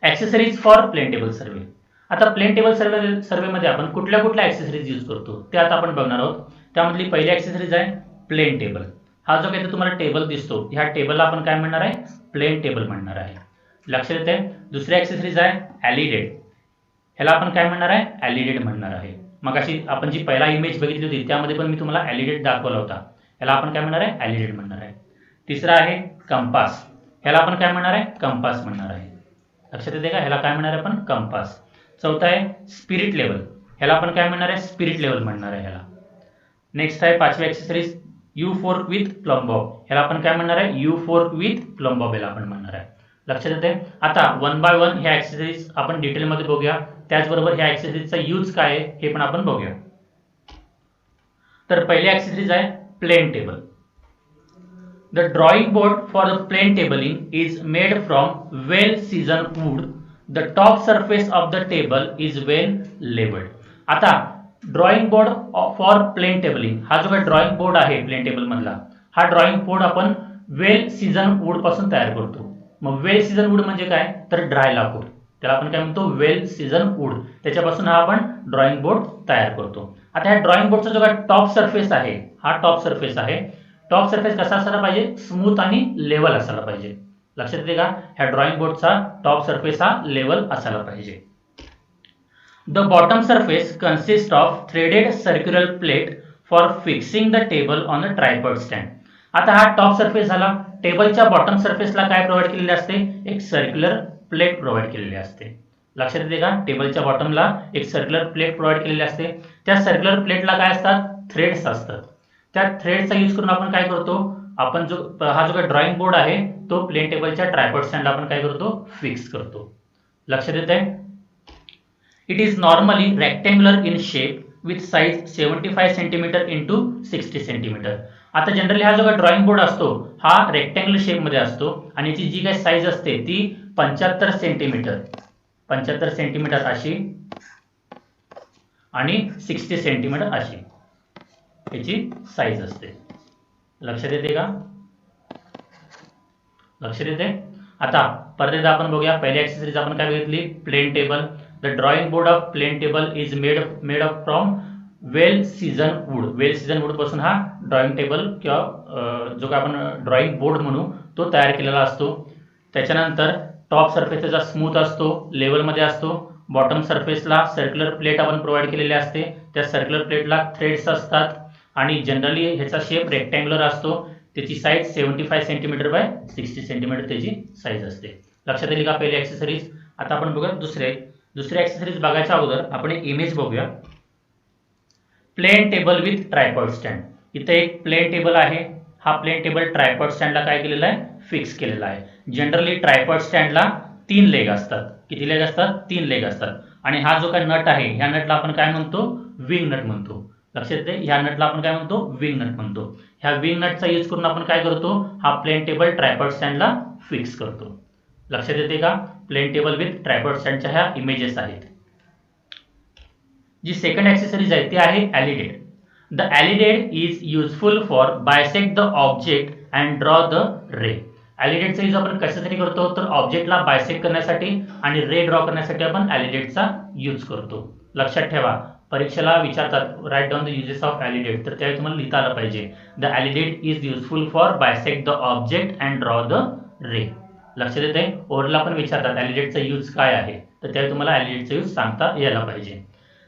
Accessories for plane table survey. आता plane table सर्वेमध्ये आपण कुठल्या कुठल्या ॲक्सेसरीज यूज करतो ते आता आपण बघणार आहोत. त्यामधली पहिली ॲक्सेसरीज आहे प्लेन टेबल. हा जो काही तुम्हाला टेबल दिसतो ह्या टेबलला आपण काय म्हणणार आहे, प्लेन टेबल म्हणणार आहे. लक्षात येते. दुसरी ॲक्सेसरीज आहे ॲलिडेड. ह्याला आपण काय म्हणणार आहे, ॲलिडेड म्हणणार आहे. मग अशी आपण जी पहिला इमेज बघितली होती त्यामध्ये पण मी तुम्हाला ॲलिडेड दाखवला होता. ह्याला आपण काय म्हणणार आहे, ॲलिडेड म्हणणार आहे. तिसरा आहे कंपास. ह्याला आपण काय म्हणणार आहे, कंपास म्हणणार आहे. लक्षात येते का, ह्याला काय म्हणणार आहे आपण, कंपास. चौथा आहे स्पिरिट लेवल. ह्याला आपण काय म्हणणार आहे, स्पिरिट लेवल म्हणणार आहे ह्याला. नेक्स्ट आहे पाचवी ॲक्सेसरीज यू फोर्क विथ प्लंबॉब. ह्याला आपण काय म्हणणार आहे, यू फोर्क विथ प्लंबॉब ह्याला आपण म्हणणार आहे. लक्षात येते. आता वन बाय वन ह्या ॲक्सेसरीज आपण डिटेलमध्ये बघूया. त्याचबरोबर ह्या ॲक्सेसरीजचा यूज काय आहे हे पण आपण बघूया. तर पहिली ॲक्सेसरीज आहे plane table. The drawing board for the plane tabling is made from well seasoned wood. The top surface of the table is well leveled. आता drawing board for plane tabling, हा जो काही ड्रॉइंग बोर्ड आहे plane table मधला, हा drawing board आपण वेल season wood पासून तयार करतो. मग वेल सीझन वूड म्हणजे काय, तर ड्राय लाकूड. त्याला आपण काय म्हणतो, वेल सीझन वूड. त्याच्यापासून हा आपण ड्रॉइंग बोर्ड तयार करतो. आता ह्या ड्रॉइंग बोर्डचा जो काही टॉप सरफेस आहे, हा टॉप सरफेस आहे. टॉप सरफेस कसा असायला पाहिजे, स्मूथ आणि लेवल असायला पाहिजे. लक्षात येते का, ह्या ड्रॉइंग बोर्डचा टॉप सरफेस हा लेवल असायला पाहिजे. The bottom surface consist of threaded circular plate for fixing the table on a tripod stand. आता हा टॉप सरफेस झाला. टेबलच्या बॉटम सरफेसला काय प्रोव्हाइड केलेले असते, एक सर्क्युलर प्लेट प्रोव्हाइड केलेली असते. लक्षात येते का, टेबलच्या बॉटमला एक सर्क्युलर प्लेट प्रोव्हाइड केलेली असते. त्या सर्क्युलर प्लेटला काय असतात, थ्रेड्स असतात. त्या थ्रेडचा यूज करून आपण काय करतो, आपण हा जो काही ड्रॉइंग बोर्ड आहे तो प्लेन टेबलच्या ट्रायपॉड स्टँडला आपण काय करतो, फिक्स करतो. लक्षात येत आहे. It is normally rectangular in shape with size 75 centimetre into 60 centimetre. आता जनरली हा जो काही ड्रॉइंग बोर्ड असतो हा रेक्टँग्युलर शेपमध्ये असतो आणि याची जी काही साईज असते ती 75 सेंटीमीटर अशी आणि 60 सेंटीमीटर अशी याची साईज असते. लक्षात येते का, लक्षात येते. आता परत एकदा आपण बघूया. पहिली ॲक्सेसरीज आपण काय बघितली, plane table. The drawing board of plane table is made of from well season wood. Well season wood पासून हा ड्रॉइंग टेबल किंवा जो काय आपण ड्रॉइंग बोर्ड म्हणू तो तयार केलेला असतो. त्याच्यानंतर टॉप सरफेस त्याचा स्मूथ असतो, लेवलमध्ये असतो. बॉटम सरफेसला सर्क्युलर प्लेट आपण प्रोव्हाइड केलेली असते. त्या सर्क्युलर प्लेटला थ्रेड्स असतात आणि जनरली ह्याचा शेप रेक्टँग्युलर असतो. त्याची साईज 75 सेंटीमीटर बाय 60 सेंटीमीटर त्याची साईज असते. लक्षात येईल का पहिली ॲक्सेसरीज. आता आपण बघूया दुसरी ॲक्सेसरीज बघायच्या अगोदर आपण एक इमेज बघूया. Plane table with tripod stand. इथे एक प्लेन टेबल आहे. हा प्लेन टेबल ट्रायपॉड स्टँडला काय केलेला आहे, फिक्स केलेला आहे. जनरली ट्रायपॉड स्टँडला 3 लेग असतात. किती लेग असतात, 3 लेग असतात. आणि हा जो काय नट आहे ह्या नटला आपण काय म्हणतो, विंग नट म्हणतो. लक्षात येते, ह्या नटला आपण काय म्हणतो, विंग नट म्हणतो. ह्या विंग नटचा यूज करून आपण काय करतो, हा प्लेन टेबल ट्रायपॉड स्टँडला फिक्स करतो. लक्षात येते का, प्लेन टेबल विथ ट्रायपॉड स्टँडच्या ह्या इमेजेस आहेत. जी सेकंड ॲक्सेसरीज आहे ती आहे alidade. The alidade is useful for bisect the object and draw the ray. ॲलिडेडचा यूज आपण कशासाठी करतो, तर ऑब्जेक्टला बायसेक्ट करण्यासाठी आणि रे ड्रॉ करण्यासाठी आपण ॲलिडेडचा यूज करतो. लक्षात ठेवा, परीक्षेला विचारतात write down the uses of alidade, तर त्यावेळी तुम्हाला लिहिता आलं पाहिजे the alidade is useful for bisect the object and draw the ray. लक्षात येते. ओरला पण विचारतात ॲलिडेडचा यूज काय आहे, तर त्यावेळी तुम्हाला ॲलिडेडचा यूज सांगता यायला पाहिजे.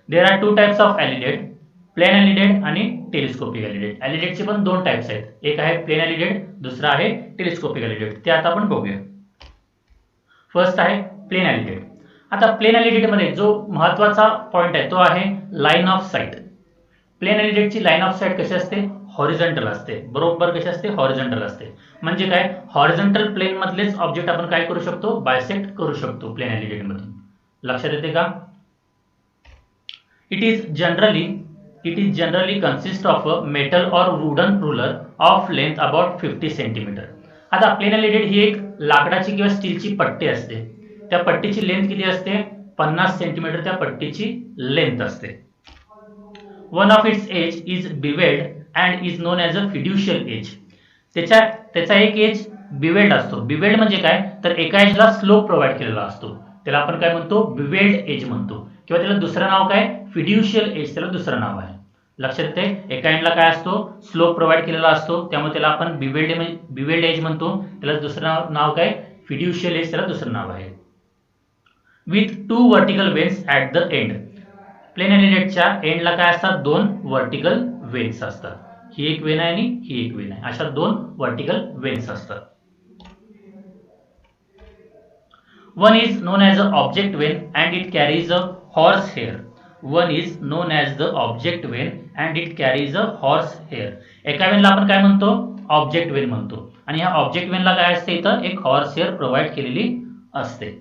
There are 2 types of alidade, plain alidade आणि टेलिस्कोपिक ॲलिडेड. ॲलिडेडचे पण 2 टाइप्स आहेत. एक आहे प्लेन ॲलिडेड, दुसरा आहे टेलिस्कोपिक ॲलिडेड. ते आता आपण बघूया. फर्स्ट आहे प्लेन ॲलिडेड. आता प्लेन ॲलिडेडमध्ये जो महत्त्वाचा पॉईंट आहे तो आहे लाईन ऑफ साईट. प्लेन ॲलिडेडची लाईन ऑफ साईट कशी असते, हॉरिझॉन्टल असते. बरोबर कशी असते, हॉरिझॉन्टल असते. म्हणजे काय, हॉरिझॉन्टल प्लेन मधलेच ऑब्जेक्ट आपण काय करू शकतो, बायसेक्ट करू शकतो प्लेन ॲलिडेडमधून. लक्षात येते का. It is generally consist of a metal or wooden ruler of length about 50 centimeter. आता प्लेन ॲलिडेड ही एक लाकडाची किंवा स्टीलची पट्टी असते. त्या पट्टीची लेंथ किती असते, 50 सेंटीमीटर त्या पट्टीची लेंथ असते. One of its edge is bevelled and is known as a fiducial edge. त्याचा एक एज बिवेल्ड असतो. बिवेल्ड म्हणजे काय, तर एका एजला स्लोप प्रोव्हाइड केलेला असतो. त्याला आपण काय म्हणतो, बिवेल्ड एज म्हणतो, किंवा त्याला दुसरं नाव काय, फिड्युशियल एज त्याला दुसरं नाव आहे. लक्षात येते, एका एंडला काय असतो, स्लोप प्रोव्हाइड केलेला असतो, त्यामुळे त्याला आपण बिवेल्ड एज म्हणतो. त्याला दुसरं नाव काय, फिड्युशियल एज त्याला दुसरं नाव आहे. With 2 vertical vanes at the end. Plain एलिडेटच्या एंडला काय असतात, 2 वर्टिकल वेन्स असतात. ही एक वेन आहे आणि ही एक वेन आहे, अशा 2 वर्टिकल वेन्स असतात. One is known as an object vein and it carries a horsehair. One is known as the object vein and it carries a horsehair. एका वेनला आपण काय म्हणतो, ऑब्जेक्ट वेन म्हणतो, आणि ह्या ऑब्जेक्ट वेनला काय असते, इथं एक हॉर्स हेअर प्रोव्हाइड केलेली असते.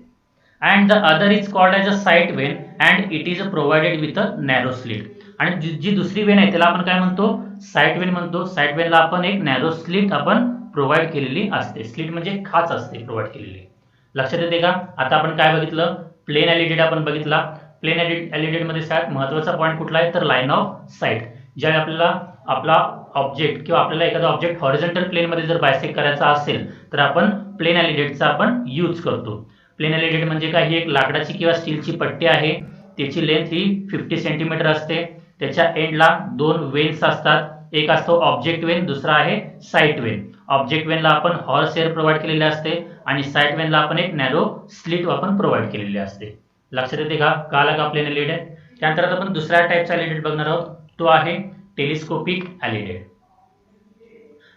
And the other is called as a side Wien and it is provided with a narrow slit. आणि जी दुसरी वेन आहे त्याला आपण काय म्हणतो, साइड वेन म्हणतो. साइड वेनला आपण एक नॅरो स्लिट आपण प्रोव्हाइड केलेली असते. स्लिट म्हणजे खाच असते प्रोव्हाइड केलेली. लक्षात येते का. आता आपण काय बघितलं, प्लेन एलिडेट आपण बघितला. प्लेन एलिडेट मध्ये सगळ्यात महत्वाचा पॉईंट कुठला आहे, तर लाईन ऑफ साइट. ज्यावेळी आपल्याला आपला ऑब्जेक्ट किंवा आपल्याला एखादा ऑब्जेक्ट हॉरिझॉन्टल प्लेन मध्ये जर बायसेक्ट करायचा असेल तर आपण प्लेन एलिडेटचा आपण यूज करतो. प्लेन एलिडेट म्हणजे काय, ही एक लाकडाची किंवा स्टीलची पट्टी आहे. त्याची लेंथ ही 50 सेंटीमीटर असते. त्याच्या एंडला 2 वेन्स असतात. एक असतो ऑब्जेक्ट वेन, दुसरा आहे साइट वेन. ऑब्जेक्ट वेनला आपण हॉर्स हेअर प्रोव्हाइड केलेले असते आणि साइट वेनला आपण एक नॅरो स्लिट आपण प्रोव्हाइड केलेली असते. लक्षात येते का, कळालं का प्लेन एलिडेट. त्यानंतर आता आपण दुसऱ्या टाईपचा एलिडेट बघणार आहोत, तो आहे telescopic alidade.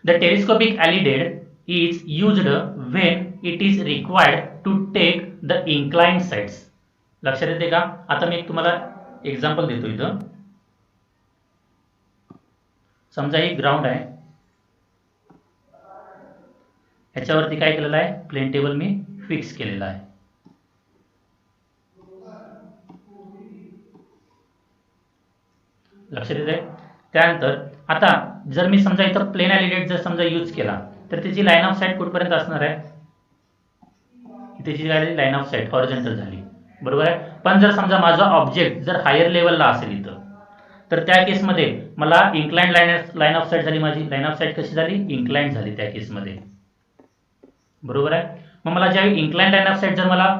The telescopic alidade is used when it is required to take the inclined sides. लक्षात येते का. आता मी तुम्हाला एक्झाम्पल देतो. इथं समजा ही ग्राउंड आहे, ह्याच्यावरती काय केलेलं आहे, प्लेन टेबल मी फिक्स केलेला आहे. लक्षात येते. त्यानंतर आता जर मी समजा इथं प्लेन एलिडेट जर समजा यूज केला तर त्याची लाईन ऑफ साइट कुठपर्यंत असणार आहे, त्याची लाईन ऑफ साइट हॉरिझॉन्टल झाली, बरोबर आहे. पण जर समजा माझा ऑब्जेक्ट जर हायर लेवलला असेल इथं, तर त्या केसमध्ये मला इन्क्लाइंड लाईन ऑफ साइट झाली. माझी लाईन ऑफ साइट कशी झाली, इन्क्लाइंड झाली त्या केसमध्ये, बरोबर आहे. मग मला ज्यावेळी इन्क्लाइंड लाईन ऑफ साइट जर मला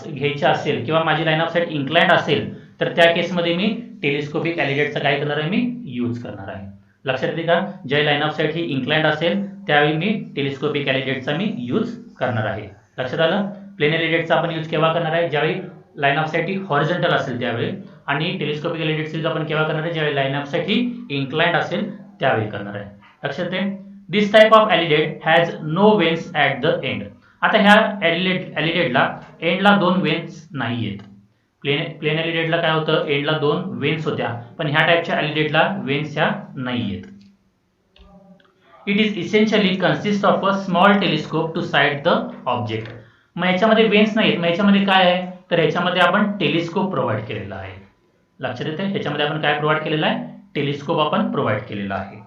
घ्यायची असेल किंवा माझी लाईन ऑफ साइट इन्क्लाइंड असेल तर त्या केसमध्ये मी टेलिस्कोपिक एलिडेटचा काय करणार आहे, मी यूज करणार आहे. लक्षात येते का. ज्या लाईन ऑफ साइट ही इन्क्लाइंड असेल त्यावेळी मी टेलिस्कोपिक एलिडेटचा मी यूज करणार आहे. लक्षात आलं. प्लेन एलिडेटचा आपण यूज केव्हा करणार आहे, ज्यावेळी line of sight he horizontal असेल त्यावेळी, आणि टेलिस्कोपिक एलिडेटचा यूज आपण केव्हा करणार आहे, ज्यावेळी लाईन ऑफ साइट ही इन्क्लाइंड असेल त्यावेळी करणार आहे. लक्षात येते. This type of alidade has no vanes at the end. आता ह्या एलिडेटला एंडला 2 वेन्स नाही आहेत. प्लेन एलिडेटला काय होतं, एंडला 2 वेन्स होत्या, पण ह्या टाइपच्या एलिडेटला वेन्स ह्या नाही आहेत. It is essentially consist of a small telescope to sight the object. मग याच्यामध्ये वेन्स नाहीत, मग याच्यामध्ये काय आहे, तर याच्यामध्ये आपण टेलिस्कोप प्रोव्हाइड केलेला आहे. लक्षात येते. ह्याच्यामध्ये आपण काय प्रोव्हाइड केलेला आहे, टेलिस्कोप आपण प्रोव्हाइड केलेला आहे.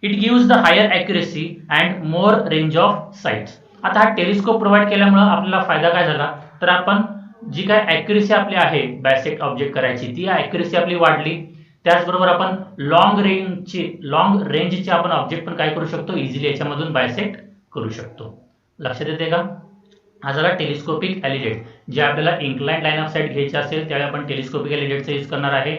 It gives the higher accuracy and more range of sights. आता हा टेलिस्कोप प्रोव्हाइड केल्यामुळे आपल्याला फायदा काय झाला, तर आपण जी काय ॲक्युरेसी आपली आहे बायसेक्ट ऑब्जेक्ट करायची, ती ॲक्युरेसी आपली वाढली. त्याचबरोबर आपण लॉंग रेंजचे आपण ऑब्जेक्ट पण काय करू शकतो, इझिली याच्यामधून बायसेक्ट करू शकतो. लक्षात येते का. हा झाला टेलिस्कोपिक एलिडेट. जे आपल्याला इन्क्लाइंड लाईन ऑफ साइट घ्यायची असेल त्यावेळी आपण टेलिस्कोपिक एलिडेटचा यूज करणार आहे.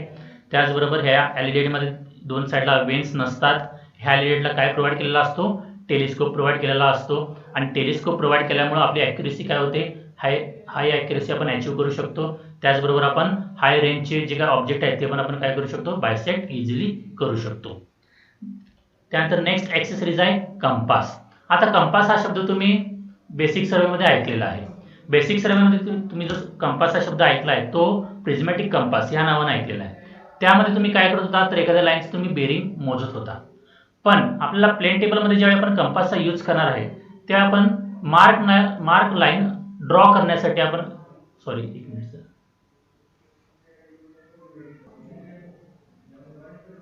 त्याचबरोबर ह्या एलिडेटमध्ये 2 साईडला वेन्स नसतात. ह्या एलिडेटला काय प्रोव्हाइड केलेला असतो, टेलिस्कोप प्रोव्हाइड केलेला असतो, आणि टेलिस्कोप प्रोव्हाइड केल्यामुळे आपली ॲक्युरेसी काय होते, हाय ॲक्युरेसी आपण अचीव्ह करू शकतो. त्याचबरोबर आपण हाय रेंजचे जे काय ऑब्जेक्ट आहेत ते पण आपण काय करू शकतो, बायसेक्ट इझिली करू शकतो. त्यानंतर नेक्स्ट ॲक्सेसरीज आहे कंपास. आता कंपास हा शब्द तुम्ही बेसिक सर्वेमध्ये ऐकलेला आहे. बेसिक सर्वेमध्ये तुम्ही जो कंपास हा शब्द ऐकला आहे तो प्रिझमॅटिक कंपास या नावाने ऐकलेला आहे. त्यामध्ये तुम्ही काय करत होता, तर एखाद्या लाईनचं तुम्ही बेरिंग मोजत होता. पण आपल्याला प्लेन टेबलमध्ये ज्यावेळी आपण कंपासचा यूज करणार आहे तेव्हा आपण मार्क लाईन ड्रॉ करण्यासाठी आपण एक मिनिट सर.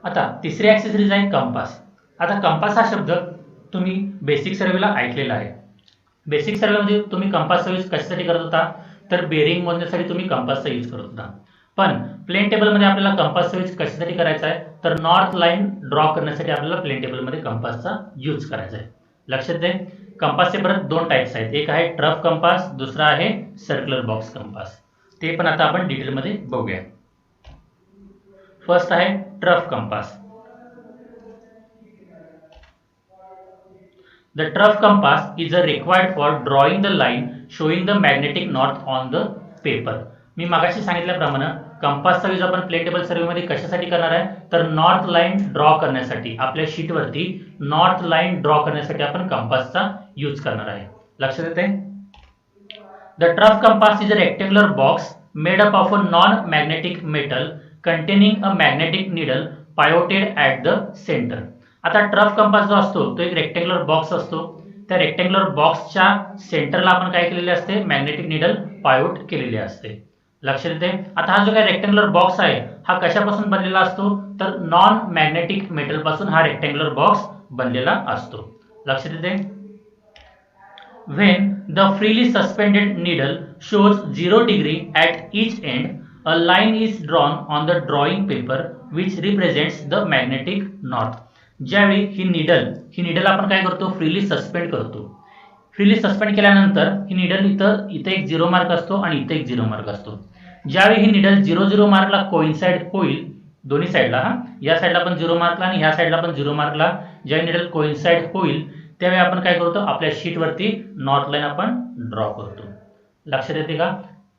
आता तिसरी ॲक्सेसरीज आहे कंपास. आता कंपास हा शब्द तुम्ही बेसिक सर्वेला ऐकलेला आहे. बेसिक सर्वेमध्ये तुम्ही कंपासचा यूज कशासाठी करत होता, तर बेरिंग मोजण्यासाठी तुम्ही कंपासचा यूज करत होता. पण प्लेन टेबलमध्ये आपल्याला कंपासचा यूज कशासाठी करायचा आहे, तर नॉर्थ लाईन ड्रॉ करण्यासाठी आपल्याला प्लेन टेबलमध्ये कंपासचा यूज करायचा आहे. लक्षात दे. कंपासचे परत दोन टाइप्स आहेत, एक आहे ट्रफ कंपास, दुसरा आहे सर्क्युलर बॉक्स कंपास. ते पण आता आपण डिटेलमध्ये बघूया. फर्स्ट आहे trough compass. The trough compass is required for drawing the line showing the magnetic north on the paper. मी मागाशी सांगितल्याप्रमाणे कंपासचा यूज आपण प्लेन टेबल सर्वे मध्ये कशासाठी करणार आहे, तर नॉर्थ लाईन ड्रॉ करण्यासाठी, आपल्या शीटवरती नॉर्थ लाईन ड्रॉ करण्यासाठी आपण कंपासचा यूज करणार आहे. लक्षात येते? The trough compass is a rectangular box made up of a non-magnetic metal containing a magnetic needle pivoted at the center. आता ट्रफ कंपास जो असतो तो एक रेक्टँग्युलर बॉक्स असतो. त्या रेक्टँग्युलर बॉक्सच्या सेंटरला आपण काय केलेले असते, मॅग्नेटिक निडल पायवोट केलेली असते. लक्षात येते? आता हा जो काय रेक्टँग्युलर बॉक्स आहे हा कशापासून बनलेला असतो, तर नॉन मॅग्नेटिक मेटल पासून हा रेक्टँग्युलर बॉक्स बनलेला असतो. लक्षात येते? When the freely suspended needle shows 0 degree at each end, a line is drawn on the drawing paper which represents the magnetic north. ज्यावेळी ही निडल आपण काय करतो, फ्रीली सस्पेंड करतो. फ्रीली सस्पेंड केल्यानंतर ही निडल इथे एक 0 मार्क असतो आणि इथे एक 0 मार्क असतो. ज्यावेळी ही निडल 0 मार्कला कोइन्साइड होईल, दोन्ही साईडला, या साईडला पण 0 मार्कला आणि ह्या साईडला पण 0 मार्कला ज्यावेळी निडल कोइन्साइड होईल त्यावेळी आपण काय करतो, आपल्या शीटवरती नॉर्थ लाईन आपण ड्रॉ करतो. लक्षात येते का?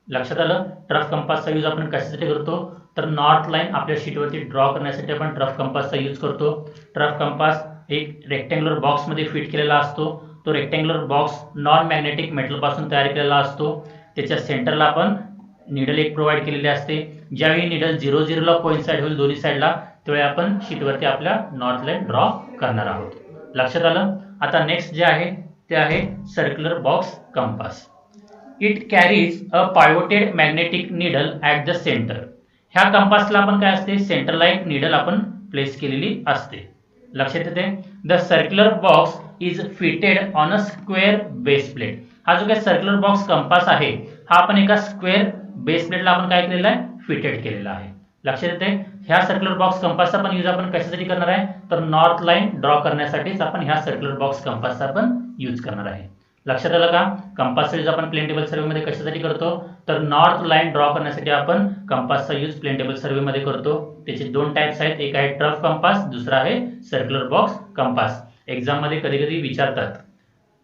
लक्षात आलं? ट्रफ कंपासचा यूज आपण कशासाठी करतो, तर नॉर्थ लाईन आपल्या शीटवरती ड्रॉ करण्यासाठी आपण ट्रफ कंपासचा यूज करतो. ट्रफ कंपास एक रेक्टँग्युलर बॉक्समध्ये फिट केलेला असतो. तो रेक्टँग्युलर बॉक्स नॉन मॅग्नेटिक मेटलपासून तयार केलेला असतो. त्याच्या सेंटरला आपण निडल एक प्रोव्हाइड केलेली असते. ज्यावेळी निडल 0 कोइन्साइड होईल दोन्ही साईडला त्यावेळी आपण शीटवरती आपल्या नॉर्थ लाईन ड्रॉ करणार आहोत. लक्षात आलं? आता नेक्स्ट जे आहे ते आहे circular box compass. It carries a pivoted magnetic needle at the centre. ह्या कंपासला आपण काय असते, सेंटरला एक निडल आपण प्लेस केलेली असते. लक्षात येते? The circular box is fitted on a square base plate. हा जो काय सर्क्युलर बॉक्स कंपास आहे हा आपण एका स्क्वेअर बेस प्लेटला आपण काय केलेला आहे, फिटेड केलेला आहे. लक्षात येते? ह्या सर्क्युलर बॉक्स कंपासचा पण यूज आपण कशासाठी करणार आहे, तर नॉर्थ लाईन ड्रॉ करण्यासाठीच आपण ह्या सर्क्युलर बॉक्स कंपासचा पण यूज करणार आहे. लक्षात आलं का? कंपासचा यूज आपण प्लेन टेबल सर्वे मध्ये कशासाठी करतो, तर नॉर्थ लाईन ड्रॉ करण्यासाठी आपण कंपासचा यूज प्लेन टेबल सर्वे मध्ये करतो. त्याचे दोन टाइप्स आहेत, एक आहे ट्रफ कंपास, दुसरा आहे सर्क्युलर बॉक्स कंपास. एक्झाम मध्ये कधी कधी विचारतात,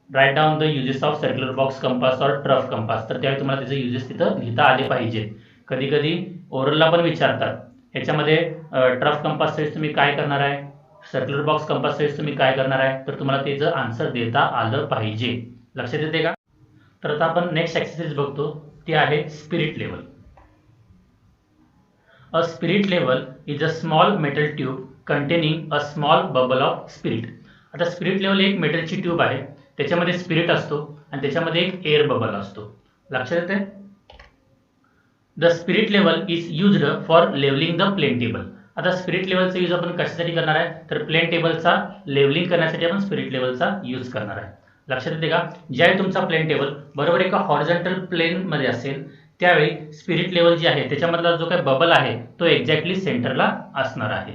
write down the uses of circular box compass or trough compass, तर त्यावेळी तुम्हाला त्याचे युजेस तिथं लिहिता आले पाहिजे. कधी कधी ओरलला पण विचारतात, ह्याच्यामध्ये ट्रफ कंपासचा यूज तुम्ही काय करणार आहे, सर्क्युलर बॉक्स कंपासचा यूज तुम्ही काय करणार आहे, तर तुम्हाला त्याचं आन्सर देता आलं पाहिजे. लक्षात येते का? तर आता आपण नेक्स्ट एक्सरसाइज बघतो, ती आहे spirit level. A spirit level is a small metal tube containing a small bubble of spirit. आता स्पिरिट लेवल एक मेटलची ट्यूब आहे, त्याच्यामध्ये स्पिरिट असतो आणि त्याच्यामध्ये एक एअर बबल असतो. लक्षात येते? The spirit level is used for levelling the plane table. आता स्पिरिट लेवलचा यूज आपण कशासाठी करणार आहे, तर प्लेन टेबलचा लेवलिंग करण्यासाठी आपण स्पिरिट लेवलचा यूज करणार आहे. लक्षात येते का? ज्यावेळी तुमचा प्लेन टेबल बरोबर एका हॉरिझॉन्टल प्लेन मध्ये असेल त्यावेळी स्पिरिट लेवल जी आहे त्याच्यामधला जो काही बबल आहे तो एक्झॅक्टली सेंटरला असणार आहे.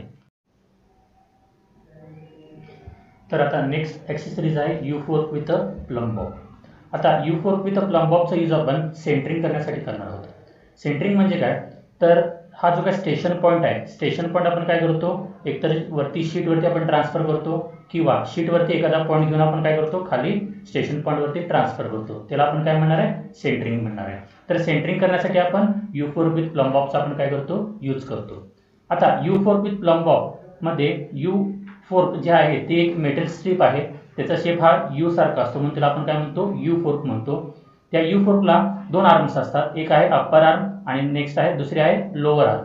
तर आता नेक्स्ट एक्सरसाइज आहे U4 with a plumb bob. आता U4 विथ अ प्लम बॉबचा यूज आपण सेंटरिंग करण्यासाठी करणार आहोत. सेंटरिंग म्हणजे काय, तर हा जो काय स्टेशन पॉईंट आहे, स्टेशन पॉईंट आपण काय करतो, एकतर वरती शीटवरती आपण ट्रान्सफर करतो किंवा शीटवरती एखादा पॉईंट घेऊन आपण काय करतो, खाली स्टेशन पॉईंटवरती ट्रान्सफर करतो. त्याला आपण काय म्हणणार आहे, सेंटरिंग म्हणणार आहे. तर सेंटरिंग करण्यासाठी आपण U4 विथ प्लम बॉबचा आपण काय करतो, यूज करतो. आता U4 विथ प्लम बॉब मध्ये U4 जे आहे ते एक मेटल स्ट्रीप आहे, त्याचा शेप हा U सारखा असतो म्हणून त्याला आपण काय म्हणतो, U4 म्हणतो. त्या U4ला दोन आर्म्स असतात, एक आहे अप्पर आर्म आणि नेक्स्ट आहे दुसरी आहे लोअर आर्म.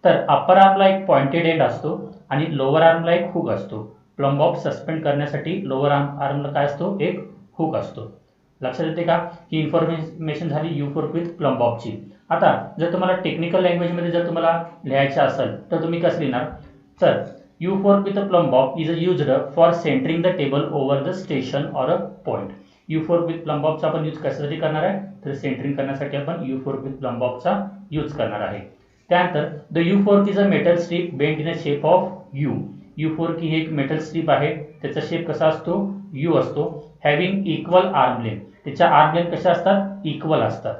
तर अप्पर आर्मला एक पॉइंटेड एंड असतो आणि लोअर आर्मला एक हुक असतो. प्लम बॉब सस्पेंड करण्यासाठी लोअर आर्मला काय असतो, एक हुक असतो. लक्षात येते का? ही इन्फॉर्मेशन झाली U4 विथ प्लम बॉबची. आता जर तुम्हाला टेक्निकल लँग्वेजमध्ये जर तुम्हाला लिहायचं असेल तर तुम्ही कसं लिहिणार, तर U4 with a plumb bob is used for centring the table over the station or a point. U4 with plumb बॉबचा आपण यूज कशासाठी करणार आहे, तर सेंटरिंग करण्यासाठी आपण U4 विथ प्लम बॉबचा यूज करणार आहे. त्यानंतर the U4 is a metal strip bent in a shape of U. U4 की ही एक मेटल स्ट्रीप आहे, त्याचा शेप कसा असतो, U असतो. हॅव्हिंग इक्वल आर्म लेंथ, त्याच्या आर्म लेंथ कशा असतात, इक्वल असतात.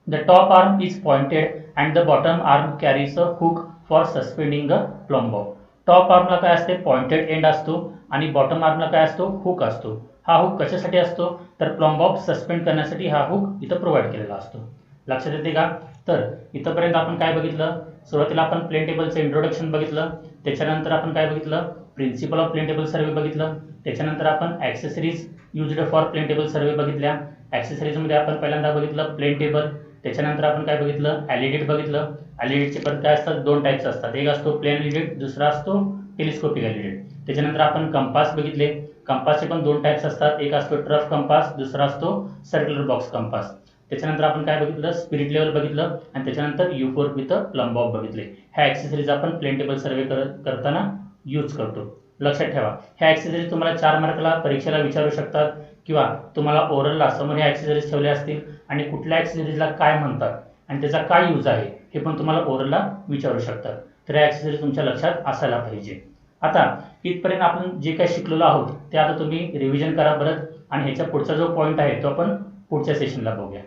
The top arm is pointed and the bottom arm carries a hook for suspending a plumb bob. Top आर्मला काय असते, पॉइंटेड एंड असतो आणि बॉटम आर्मला काय असतो, हुक असतो. हा हुक कशासाठी असतो, तर प्लम बॉब सस्पेंड करण्यासाठी हा हुक इथं प्रोव्हाइड केलेला असतो. लक्षात येते का. तर इथंपर्यंत आपण काय बघितलं, सुरुवातीला आपण प्लेन टेबलचं इंट्रोडक्शन बघितलं, त्याच्यानंतर आपण काय बघितलं, principle of plane table survey बघितलं, त्याच्यानंतर आपण accessories used for plane table survey बघितल्या. ॲक्सेसरीजमध्ये आपण पहिल्यांदा बघितलं प्लेन टेबल, त्याच्यानंतर आपण काय बघितलं, ॲलिडेट बघितलं. ॲलिडेटचे पण काय असतात, दोन टाईप्स असतात, एक असतो प्लेन ॲलिडेट, दुसरा असतो टेलिस्कोपिक ॲलिडेट. त्याच्यानंतर आपण कंपास बघितले, कंपासचे पण दोन टाईप्स असतात, एक असतो ट्रफ कंपास, दुसरा असतो सर्क्युलर बॉक्स कंपास. त्याच्यानंतर आपण काय बघितलं, स्पिरिट लेवल बघितलं आणि त्याच्यानंतर U4 विथ प्लम बॉब बघितले. ह्या ॲक्सेसरीज आपण प्लेन टेबल सर्वे करताना यूज करतो. लक्षात ठेवा, ह्या ॲक्सेसरीज तुम्हाला 4 मार्कला परीक्षेला विचारू शकतात किंवा तुम्हाला ओरलला समोर ह्या ॲक्सेसरीज ठेवल्या असतील आणि कुठल्या ॲक्सेसरीजला काय म्हणतात आणि त्याचा काय यूज आहे हे पण तुम्हाला ओरलला विचारू शकतात. तर ह्या ॲक्सेसरीज तुमच्या लक्षात असायला पाहिजे. आता इथपर्यंत आपण जे काही शिकलेलो आहोत ते आता तुम्ही रिव्हिजन करा परत आणि ह्याच्या पुढचा जो पॉईंट आहे तो आपण पुढच्या सेशनला बघूया.